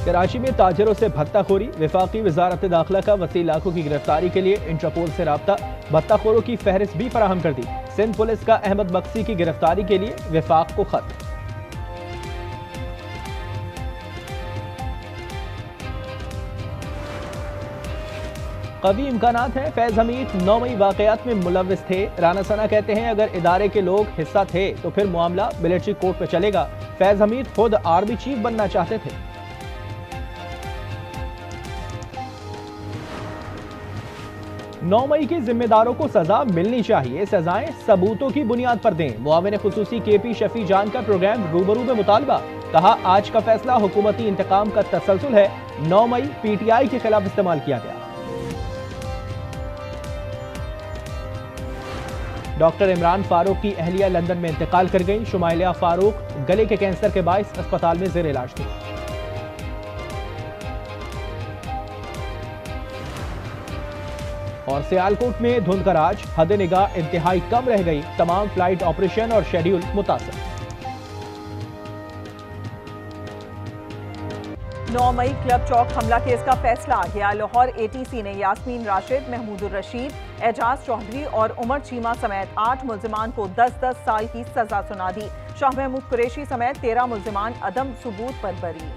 कराची में ताजरों से भत्ताखोरी, वफाकी वजारत दाखिला का वसी लाखों की गिरफ्तारी के लिए इंटरपोल से राब्ता, भत्ताखोरों की फहरिस्त भी फराहम कर दी। सिंध पुलिस का अहमद बख्शी की गिरफ्तारी के लिए वफाक को खत। कभी इम्कानात हैं फैज हमीद 9 मई वाकयात में मुलव्विस थे। राना सना कहते हैं अगर इदारे के लोग हिस्सा थे तो फिर मामला मिलिट्री कोर्ट में चलेगा। फैज हमीद खुद आर्मी चीफ बनना चाहते थे। 9 मई के जिम्मेदारों को सजा मिलनी चाहिए, सजाएं सबूतों की बुनियाद पर दें। मुआविन खुसूसी KP शफी जान का प्रोग्राम रूबरू में मुतालबा, कहा आज का फैसला हुकूमती इंतकाम का तसलसल है। 9 मई PTI के खिलाफ इस्तेमाल किया गया। डॉक्टर इमरान फारूक की अहलिया लंदन में इंतकाल कर गई। शुमाइलिया फारूक गले के कैंसर के बाइस अस्पताल में जेर इलाज थी। और सियालकोट में धुंध का राज, हद निगाह इंतहाई कम रह गई। तमाम फ्लाइट ऑपरेशन और शेड्यूल मुतासर। 9 मई क्लब चौक हमला केस का फैसला आ गया। लाहौर ATC ने यास्मीन राशिद, महमूदुर रशीद, एजाज चौधरी और उमर चीमा समेत 8 मुल्जिमान को 10-10 साल की सजा सुना दी। शाह महमूद कुरैशी समेत 13 मुल्जिमान अदम सबूत पर बरी।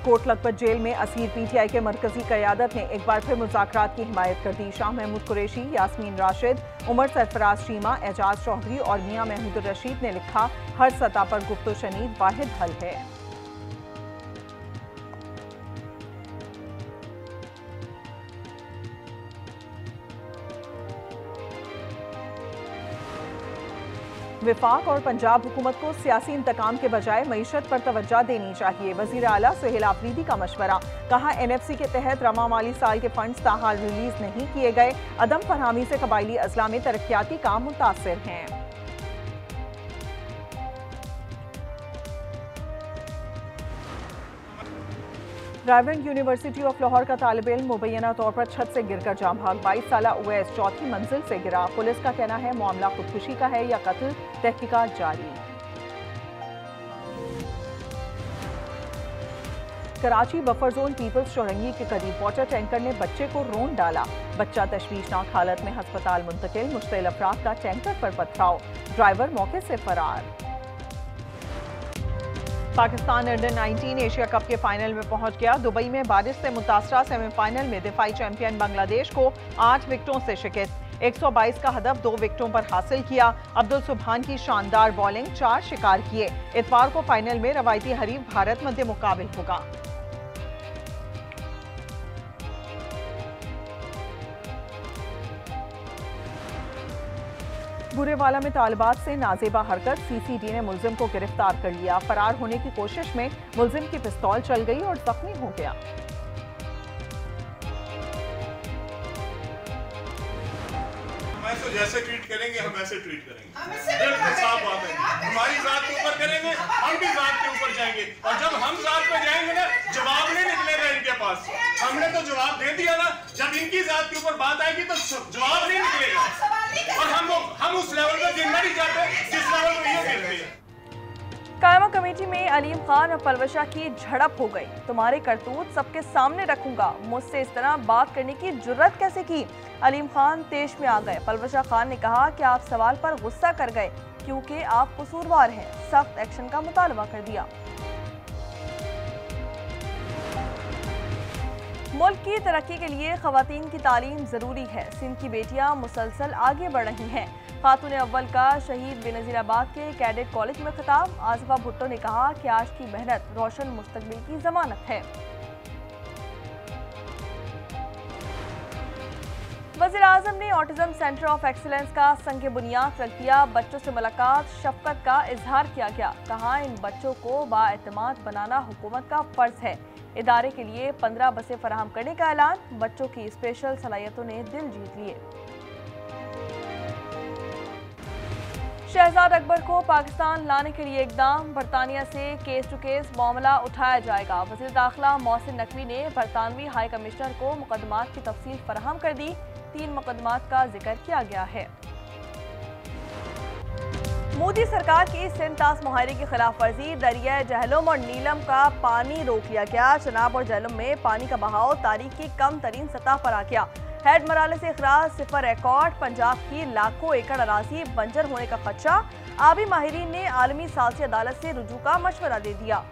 कोट लखपत जेल में असीर PTI के मरकजी क़यादत ने एक बार फिर मुज़ाकरात की हिमायत कर दी। शाह महमूद कुरैशी, यास्मीन राशिद, उमर सरफराज चीमा, एजाज चौधरी और मियां महमूदुर रशीद ने लिखा, हर सतह पर गुफ्तो शनीद वाहिद हल है। विफाक और पंजाब हुकूमत को सियासी इंतकाम के बजाय मईशत पर तवज्जो देनी चाहिए। वज़ीर आला सुहेल आफरीदी का मशवरा, कहा NFC के तहत रवा माली साल के फंड्स ताहाल रिलीज नहीं किए गए। अदम फरहमी से कबायली अजला में तरक्याती काम मुतासिर हैं। रायबंद यूनिवर्सिटी ऑफ लाहौर का तालिब इल्म मुबैना तौर पर छत से गिरकर जाम भाग। 22 साला उवैस चौथी मंजिल से गिरा। पुलिस का कहना है मामला खुदकुशी का है या कत्ल, तहकीकात जारी। कराची बफर जोन पीपल्स चौरंगी के करीब वाटर टैंकर ने बच्चे को रोन डाला। बच्चा तशवीशनाक हालत में अस्पताल मुंतकिल। मुश्तिल अफराद का टैंकर पर पथराव, ड्राइवर मौके से फरार। पाकिस्तान अंडर-19 एशिया कप के फाइनल में पहुंच गया। दुबई में बारिश से मुतासरा सेमीफाइनल में दिफाई चैंपियन बांग्लादेश को 8 विकेटों से शिकस्त। 122 का हदफ 2 विकेटों पर हासिल किया। अब्दुल सुबहान की शानदार बॉलिंग, 4 शिकार किए। इतवार को फाइनल में रवायती हरीफ भारत मध्य मुकाबिल होगा। बुरेवाला में तालिबात से नाजेबा हरकत, CCD ने मुलजिम को गिरफ्तार कर लिया। फरार होने की कोशिश में मुलजिम की पिस्तौल चल गई और जख्मी हो गया। तो जैसे ट्रीट करेंगे हम वैसे ट्रीट करेंगे। साफ बात है, हमारी जात के ऊपर करेंगे, हम भी जात के ऊपर जाएंगे। और जब हम जात पे जाएंगे ना, जवाब नहीं निकलेगा इनके पास। हमने तो जवाब दे दिया ना, जब इनकी जात के ऊपर बात आएगी तो जवाब नहीं निकलेगा। और हम उस लेवल पे गिरना नहीं चाहते जिस लेवल पे ये गिरते हैं। कायमा कमेटी में अलीम खान और पलवशा की झड़प हो गई। तुम्हारे करतूत सबके सामने रखूंगा, मुझसे इस तरह बात करने की जुर्रत कैसे की। अलीम खान तेश में आ गए। पलवशा खान ने कहा कि आप सवाल पर गुस्सा कर गए क्योंकि आप कसूरवार हैं। सख्त एक्शन का मुतालबा कर दिया। मुल्क की तरक्की के लिए खवातीन की तालीम ज़रूरी है। सिंध की बेटियां मुसलसल आगे बढ़ रही हैं। खातून अव्वल का शहीद बेनज़ीराबाद के कैडेट कॉलेज में खिताब। आसिफा भुट्टो ने कहा कि आज की मेहनत रोशन मुस्तकबिल की जमानत है। वज़ीर आज़म ने ऑटिज़म सेंटर ऑफ एक्सीलेंस का संग बुनियाद रख दिया। बच्चों से मुलाकात, शफकत का इजहार किया गया। कहा इन बच्चों को बाएतमाद बनाना हुकूमत का फ़र्ज है। इदारे के लिए 15 बसें फराहम करने का ऐलान। बच्चों की स्पेशल सलाहियतों ने दिल जीत लिए। शहजाद अकबर को पाकिस्तान लाने के लिए इकदाम। बरतानिया से केस टू केस मामला उठाया जाएगा। वज़ीर दाखिला मोहसिन नकवी ने बरतानवी हाई कमिश्नर को मुकदमात की तफसील फराहम कर दी। 3 मुकदमात का जिक्र किया गया है। मोदी सरकार की सिंध तास मुआहरे की खिलाफ वर्जी, दरिया जहलुम और नीलम का पानी रोक लिया गया। चनाब और जहलुम में पानी का बहाव तारीख की कम तरीन सतह पर आ गया। हेड मराले से इखराज, सिफर रिकॉर्ड, पंजाब की लाखों एकड़ अराजी बंजर होने का खदशा। आबी माहिरीन ने आलमी सालसी अदालत से रुजू का मशवरा दे दिया।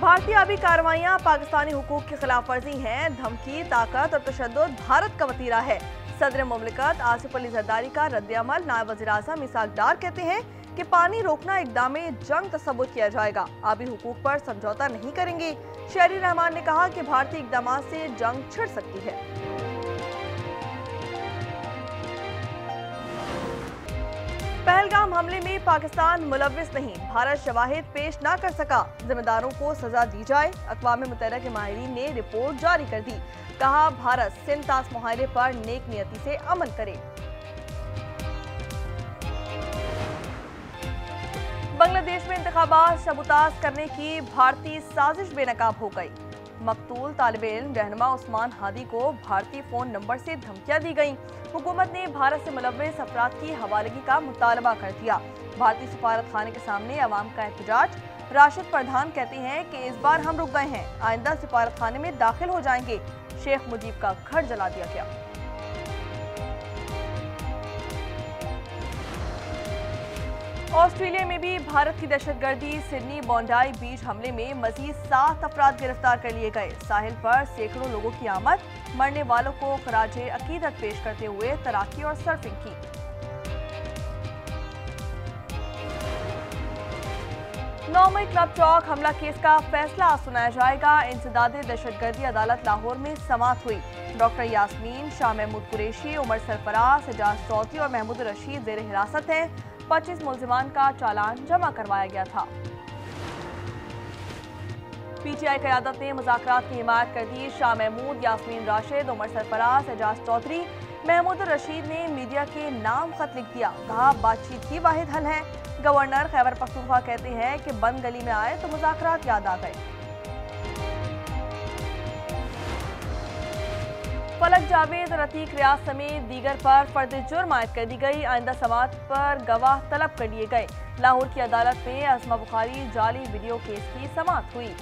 भारतीय आबी कार्रवाइयां पाकिस्तानी हुकूक की खिलाफ वर्जी हैं। धमकी, ताकत और तशद्दुद भारत का वतीरा है। सदर मुमलिकत आसिफ अली जरदारी का रद्द-ए-अमल। नायब वज़ीर-ए-आज़म इसाक डार कहते हैं कि पानी रोकना इक़दाम जंग तस्वुर किया जाएगा, आबी हुकूक पर समझौता नहीं करेंगे। शहरी रहमान ने कहा कि भारतीय इक़दामात से जंग छिड़ सकती है। पहलगाम हमले में पाकिस्तान मुलव्विस नहीं, भारत शवाहिद पेश ना कर सका, जिम्मेदारों को सजा दी जाए। अक़वाम मुत्तहिदा के माहिरीन ने रिपोर्ट जारी कर दी, कहा भारत सिंध तास मुआहरे पर नेक नियति से अमल करे। बांग्लादेश में इंतखाबात सबूताज करने की भारतीय साजिश बेनकाब हो गई। मकतूल तालिब इल्म रहनुमा उस्मान हादी को भारतीय फ़ोन नंबर से धमकियां दी गईं। हुकूमत ने भारत से मुलव्विस अफराद की हवालगी का मुतालबा कर दिया। भारतीय सफारत खाने के सामने अवाम का एहतजाज। राशिद प्रधान कहते हैं कि इस बार हम रुक गए हैं, आइंदा सफारत खाने में दाखिल हो जाएंगे। शेख मुजीब का घर जला दिया गया। ऑस्ट्रेलिया में भी भारत की दहशतगर्दी, सिडनी बॉन्डाई बीच हमले में मजीद 7 अफराद गिरफ्तार कर लिए गए। साहिल पर सैकड़ों लोगों की आमद, मरने वालों को खराजे अकीदत पेश करते हुए तैराकी और सर्फिंग की। नौमई क्लब चौक हमला केस का फैसला आज सुनाया जाएगा। इंसदादे दहशतगर्दी अदालत लाहौर में समाअत हुई। डॉक्टर यास्मीन, शाह महमूद कुरैशी, उमर सरफराज, एजाज चौधरी और महमूद रशीद जेर हिरासत हैं। 25 मुल्जिमान का चालान जमा करवाया गया था। पीटीआई क़यादत ने मुज़ाकरात की हिमायत कर दी। शाह महमूद, यास्मीन राशिद, उमर सरफराज, एजाज चौधरी, महमूद रशीद ने मीडिया के नाम खत लिख दिया, कहा बातचीत ही वाहिद हल है। गवर्नर खैबर पख्तूनख्वा कहते हैं कि बंद गली में आए तो मुज़ाकरात याद आ गए। फलक जावेद और अतीक रियाज समेत दीगर पर फर्द जुर्म आयद कर दी गई। आइंदा समाअत पर गवाह तलब कर लिए गए। लाहौर की अदालत में अस्मा बुखारी जाली वीडियो केस की समाअत हुई।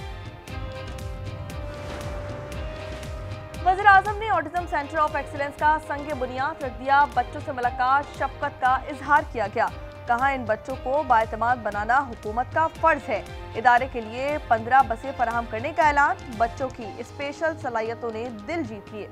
वज़ीर आज़म ने ऑटिज्म सेंटर ऑफ एक्सीलेंस का संग बुनियाद रख दिया। बच्चों से मुलाकात, शफकत का इजहार किया गया। कहा इन बच्चों को बाएतमाद बनाना हुकूमत का फर्ज है। इदारे के लिए 15 बसें फराहम करने का ऐलान। बच्चों की स्पेशल सलाहियतों ने दिल जीत लिए।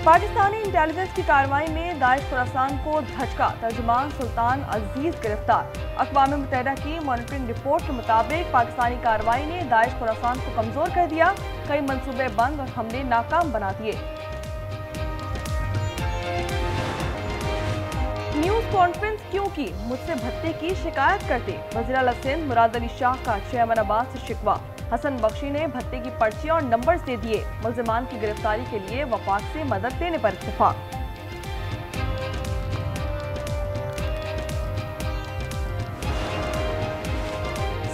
पाकिस्तानी इंटेलिजेंस की कार्रवाई में दाइश खुरासान को धचका, तर्जुमान सुल्तान अजीज गिरफ्तार। अक़वाम मुत्तहिदा की मॉनिटरिंग रिपोर्ट के मुताबिक पाकिस्तानी कार्रवाई ने दाइश खुरासान को कमजोर कर दिया। कई मंसूबे बंद और हमले नाकाम बना दिए। न्यूज कॉन्फ्रेंस क्यों की, मुझसे भत्ते की शिकायत करते। वज़ीर आला सिंध मुराद अली शाह का चेयरमैनाबाद से शिकवा। हसन बख्शी ने भत्ते की पर्चियां और नंबर्स दे दिए। मुल्जिमान की गिरफ्तारी के लिए वफाक से मदद देने पर इत्तेफाक।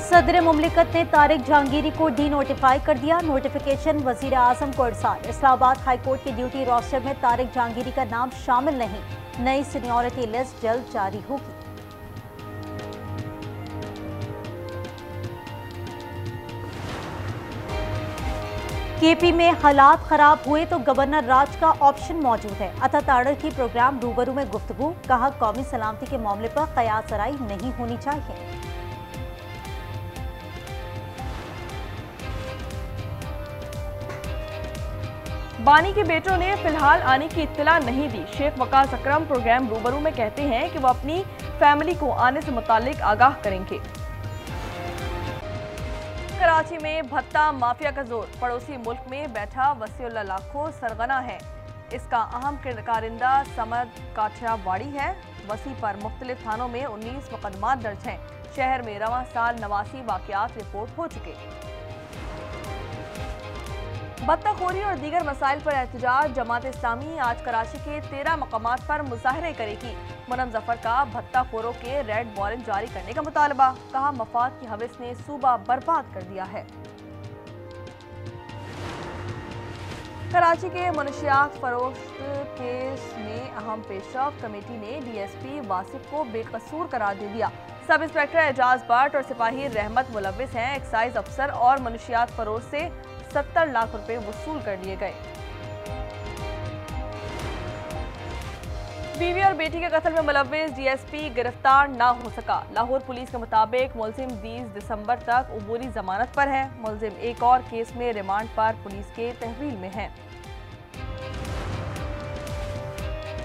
सदर मुमलिकत ने तारिक जहांगीरी को डी नोटिफाई कर दिया। नोटिफिकेशन वजीर आजम को इरसाल। इस्लामाबाद हाई कोर्ट के ड्यूटी रोस्टर में तारिक जहांगीरी का नाम शामिल नहीं। नई सीनियरिटी लिस्ट जल्द जारी होगी। केपी में हालात खराब हुए तो गवर्नर राज का ऑप्शन मौजूद है। अता ताड़र की प्रोग्राम रूबरू में गुफ्तगू। कहा कौमी सलामती के मामले पर कयास सराई नहीं होनी चाहिए। बानी के बेटों ने फिलहाल आने की इत्तला नहीं दी। शेख वकास अकरम प्रोग्राम रूबरू में कहते हैं कि वो अपनी फैमिली को आने से मुतालिक आगाह करेंगे। कराची में भत्ता माफिया का जोर। पड़ोसी मुल्क में बैठा वसीउल्लाह लाखो सरगना है। इसका अहम किरदारिंदा समद काठियावाड़ी है। वसी पर मुख्तलिफ थानों में 19 मुकदमात दर्ज हैं। शहर में रवां साल 89 वाक़यात रिपोर्ट हो चुके। भत्ताखोरी और दीगर मसाइल पर एहतजाज। जमात इस्लामी आज कराची के 13 मकामात पर मुजाहरे करेगी। मुनम जफर का भत्ताखोरों के रेड वारंट जारी करने का मुतालबा। कहा मफाद की हवस ने सूबा बर्बाद कर दिया है। कराची के मनशियात फरोख्त केस में अहम पेशरफ कमेटी ने डीएसपी वासिफ को बेकसूर करार दे दिया। सब इंस्पेक्टर एजाज भट्ट और सिपाही रहमत मुलव्विस हैं। एक्साइज अफसर और मनशियात फरोश से 70 लाख रुपए वसूल कर लिए गए। बीवी और बेटी के कत्ल में मुलव्विस डीएसपी गिरफ्तार ना हो सका। लाहौर पुलिस के मुताबिक मुलजिम 20 दिसंबर तक उबूरी जमानत पर है। मुलजिम एक और केस में रिमांड पर पुलिस के तहवील में है।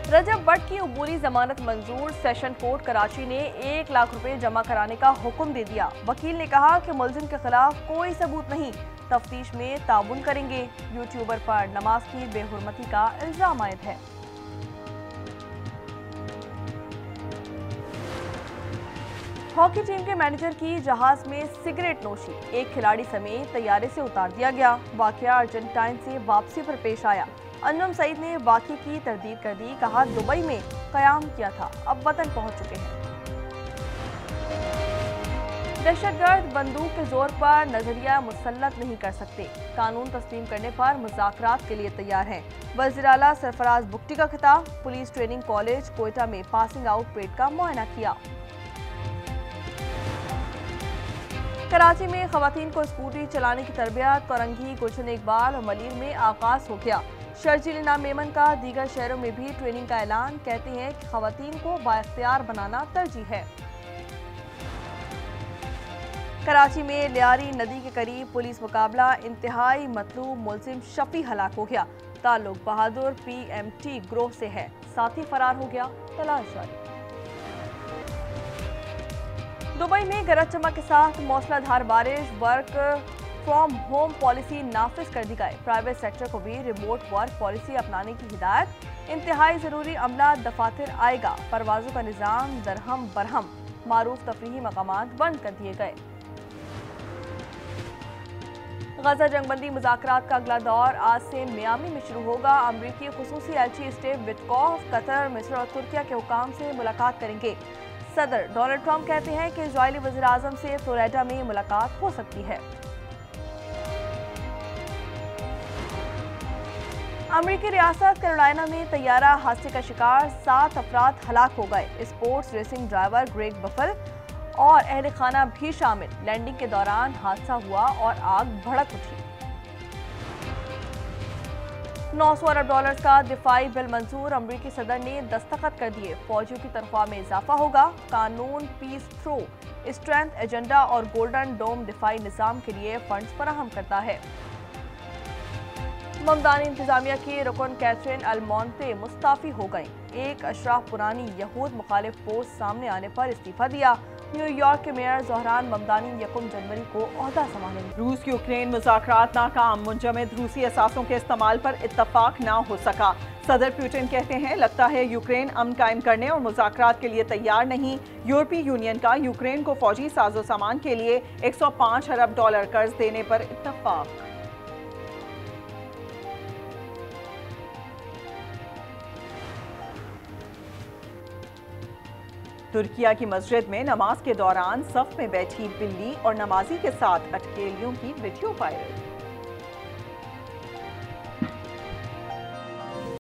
रजब भट्ट की उबूरी जमानत मंजूर। सेशन कोर्ट कराची ने 1 लाख रुपए जमा कराने का हुक्म दे दिया। वकील ने कहा कि मुलजिम के खिलाफ कोई सबूत नहीं, तफ्तीश में ताउन करेंगे। यूट्यूबर पर नमाज की बेहुरमती का इल्जाम आयद है। हॉकी टीम के मैनेजर की जहाज में सिगरेट नोशी, एक खिलाड़ी समेत तैयारे से उतार दिया गया। वाकया अर्जेंटाइन से वापसी पर पेश आया। अन्नम सईद ने वाकये की तरदीद कर दी। कहा दुबई में कयाम किया था, अब वतन पहुंच चुके हैं। दहशतगर्द बंदूक के जोर पर नजरिया मुसल्लत नहीं कर सकते। कानून तस्लीम करने पर मुज़ाकरात के लिए तैयार हैं। वज़ीर आला सरफराज बुगटी का खिताब। पुलिस ट्रेनिंग कॉलेज कोयटा में पासिंग आउट परेड का मुआयना किया। कराची में खवातीन को स्कूटी चलाने की तरबियत कोरंगी, गुलशन इकबाल और मलिर में आगाज हो गया। शर्जील इनाम मेमन का दीगर शहरों में भी ट्रेनिंग का ऐलान। कहते हैं कि खवातीन को बाइख्तियार बनाना तरजीह है। कराची में लियारी नदी के करीब पुलिस मुकाबला, इंतहाई मतलूब मुलजिम शफी हलाक हो गया। ताल्लुक बहादुर PMT ग्रोह से है, साथी फरार हो गया, तलाश जारी। दुबई में गरज चमक के साथ मौसलाधार बारिश। वर्क फ्रॉम होम पॉलिसी नाफिज कर दी गई। प्राइवेट सेक्टर को भी रिमोट वर्क पॉलिसी अपनाने की हिदायत। इंतहाई जरूरी अमला दफातर आएगा। परवाजों का निजाम दरहम बरहम। मारूफ तफरीही मकामात बंद कर दिए गए। गजा जंगबंदी मुज़ाकरात का अगला दौर आज से मियामी में शुरू होगा। अमरीकी खुसूसी एलची स्टीव विटकॉफ कतर, मिस्र और तुर्किया के हुकाम से मुलाकात करेंगे। सदर डोनाल्ड ट्रंप कहते हैं कि इजरायली वज़ीर आज़म से फ्लोरिडा में मुलाकात हो सकती है। अमरीकी रियासत कैरोलिना में तैयारा हादसे का शिकार, 7 अफराद हलाक हो गए। Sports racing driver Greg baffle और अहल खाना भी शामिल। लैंडिंग के दौरान हादसा हुआ और आग भड़क उठी। 900 अरब डॉलर्स का दिफाई बिल मंजूर। अमरीकी सदर ने दस्तखत कर दिए। फौजियों की तनख्वाह में इजाफा होगा। कानून पीस थ्रू स्ट्रेंथ एजेंडा और गोल्डन डोम दिफाई निजाम के लिए फंड्स फराहम करता है। ममदानी इंतजामिया की रुकन कैथरीन अलमोंते मुस्ताफी हो गई। एक अशराफ पुरानी यहूद मुखालिफ पोस्ट सामने आने पर इस्तीफा दिया। न्यूयॉर्क के मेयर जोहरान ममदानी 1 जनवरी को ओहदा संभालेंगे। रूस यूक्रेन मुज़ाकरात नाकाम। मुंजमद रूसी असासों के इस्तेमाल पर इत्तफाक ना हो सका। सदर पुतिन कहते हैं लगता है यूक्रेन अमन कायम करने और मुज़ाकरात के लिए तैयार नहीं। यूरोपीय यूनियन का यूक्रेन को फौजी साजो सामान के लिए 105 अरब डॉलर कर्ज देने पर इत्तफाक। तुर्किया की मस्जिद में नमाज के दौरान सफ में बैठी बिल्ली और नमाजी के साथ अटकेलियों की वीडियो वायरल।